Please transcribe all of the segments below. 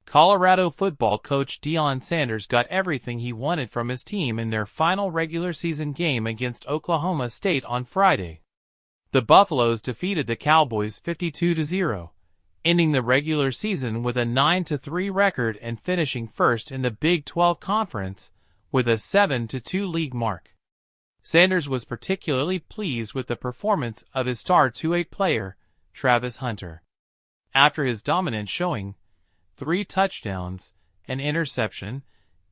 Colorado football coach Deion Sanders got everything he wanted from his team in their final regular season game against Oklahoma State on Friday. The Buffaloes defeated the Cowboys 52-0, ending the regular season with a 9-3 record and finishing first in the Big 12 Conference with a 7-2 league mark. Sanders was particularly pleased with the performance of his star 2A player, Travis Hunter. After his dominant showing, 3 touchdowns, an interception,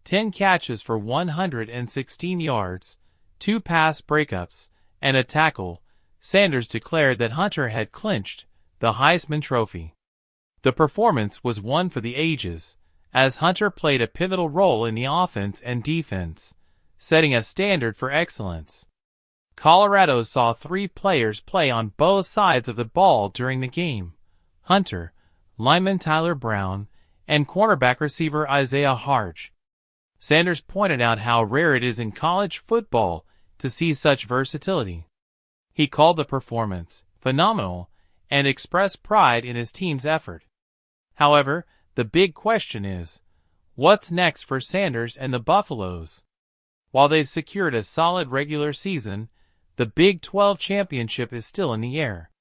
10 catches for 116 yards, 2 pass breakups, and a tackle, Sanders declared that Hunter had clinched the Heisman Trophy. The performance was one for the ages, as Hunter played a pivotal role in the offense and defense, setting a standard for excellence. Colorado saw 3 players play on both sides of the ball during the game: Hunter, lineman Tyler Brown, and cornerback receiver Isaiah Harge. Sanders pointed out how rare it is in college football to see such versatility. He called the performance phenomenal and expressed pride in his team's effort. However, the big question is, what's next for Sanders and the Buffaloes? While they've secured a solid regular season, the Big 12 championship is still in the air.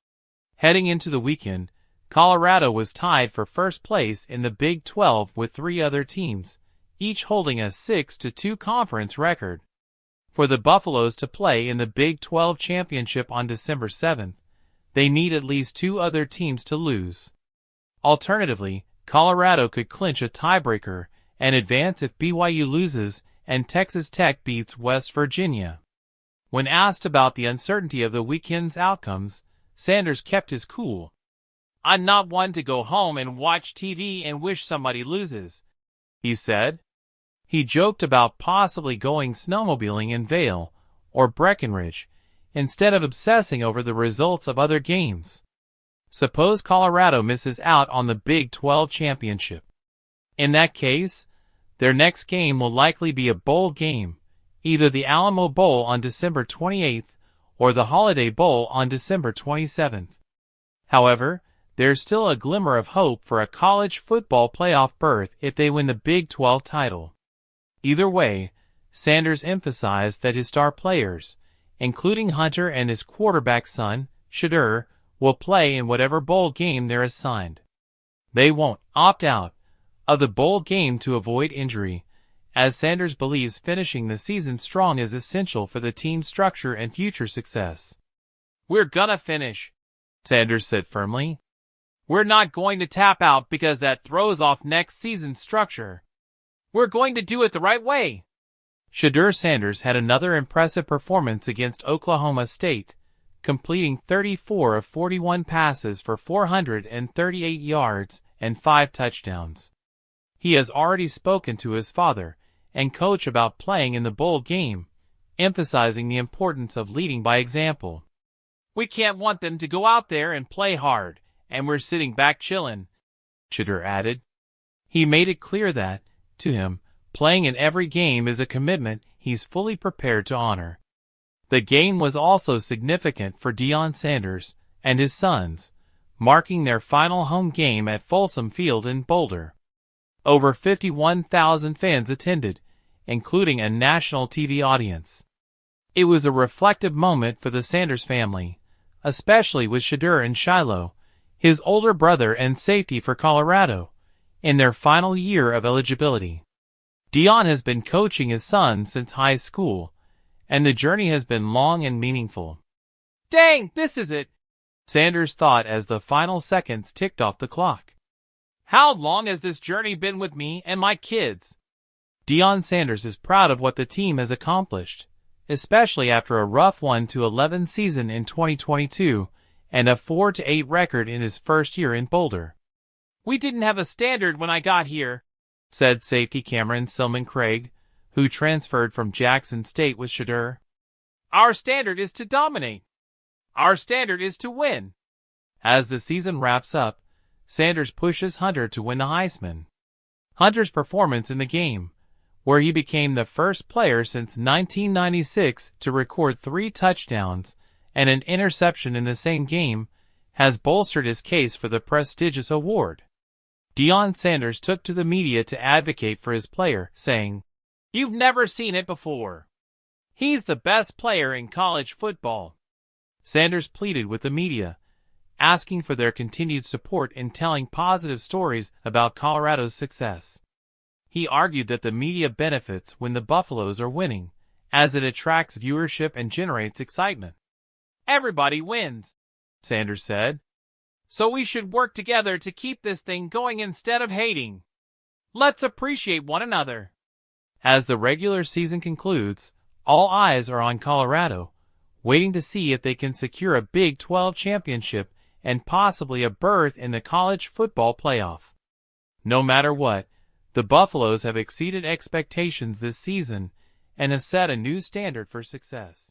Heading into the weekend, Colorado was tied for first place in the Big 12 with 3 other teams, each holding a 6-2 conference record. For the Buffaloes to play in the Big 12 championship on December 7th, they need at least 2 other teams to lose. Alternatively, Colorado could clinch a tiebreaker and advance if BYU loses and Texas Tech beats West Virginia. When asked about the uncertainty of the weekend's outcomes, Sanders kept his cool. "I'm not one to go home and watch TV and wish somebody loses," he said. He joked about possibly going snowmobiling in Vail or Breckenridge instead of obsessing over the results of other games. Suppose Colorado misses out on the Big 12 championship. In that case, their next game will likely be a bowl game, either the Alamo Bowl on December 28th or the Holiday Bowl on December 27th. However, there's still a glimmer of hope for a college football playoff berth if they win the Big 12 title. Either way, Sanders emphasized that his star players, including Hunter and his quarterback son, Shedeur, will play in whatever bowl game they're assigned. They won't opt out of the bowl game to avoid injury, as Sanders believes finishing the season strong is essential for the team's structure and future success. "We're gonna finish," Sanders said firmly. "We're not going to tap out because that throws off next season's structure. We're going to do it the right way." Shedeur Sanders had another impressive performance against Oklahoma State, completing 34 of 41 passes for 438 yards and 5 touchdowns. He has already spoken to his father and coach about playing in the bowl game, emphasizing the importance of leading by example. "We can't want them to go out there and play hard, and we're sitting back chillin'," Shedeur added. He made it clear that, to him, playing in every game is a commitment he's fully prepared to honor. The game was also significant for Deion Sanders and his sons, marking their final home game at Folsom Field in Boulder. Over 51,000 fans attended, including a national TV audience. It was a reflective moment for the Sanders family, especially with Shedeur and Shilo, his older brother and safety for Colorado, in their final year of eligibility. Deion has been coaching his son since high school, and the journey has been long and meaningful. "Dang, this is it," Sanders thought as the final seconds ticked off the clock. "How long has this journey been with me and my kids?" Deion Sanders is proud of what the team has accomplished, especially after a rough 1-11 season in 2022 and a 4-8 record in his first year in Boulder. "We didn't have a standard when I got here," said safety Cameron Silman-Craig, who transferred from Jackson State with Shedeur. "Our standard is to dominate. Our standard is to win." As the season wraps up, Sanders pushes Hunter to win the Heisman. Hunter's performance in the game, where he became the first player since 1996 to record 3 touchdowns and an interception in the same game, has bolstered his case for the prestigious award. Deion Sanders took to the media to advocate for his player, saying, "You've never seen it before. He's the best player in college football." Sanders pleaded with the media, asking for their continued support in telling positive stories about Colorado's success. He argued that the media benefits when the Buffaloes are winning, as it attracts viewership and generates excitement. "Everybody wins," Sanders said. "So we should work together to keep this thing going instead of hating. Let's appreciate one another." As the regular season concludes, all eyes are on Colorado, waiting to see if they can secure a Big 12 championship and possibly a berth in the college football playoff. No matter what, the Buffaloes have exceeded expectations this season and have set a new standard for success.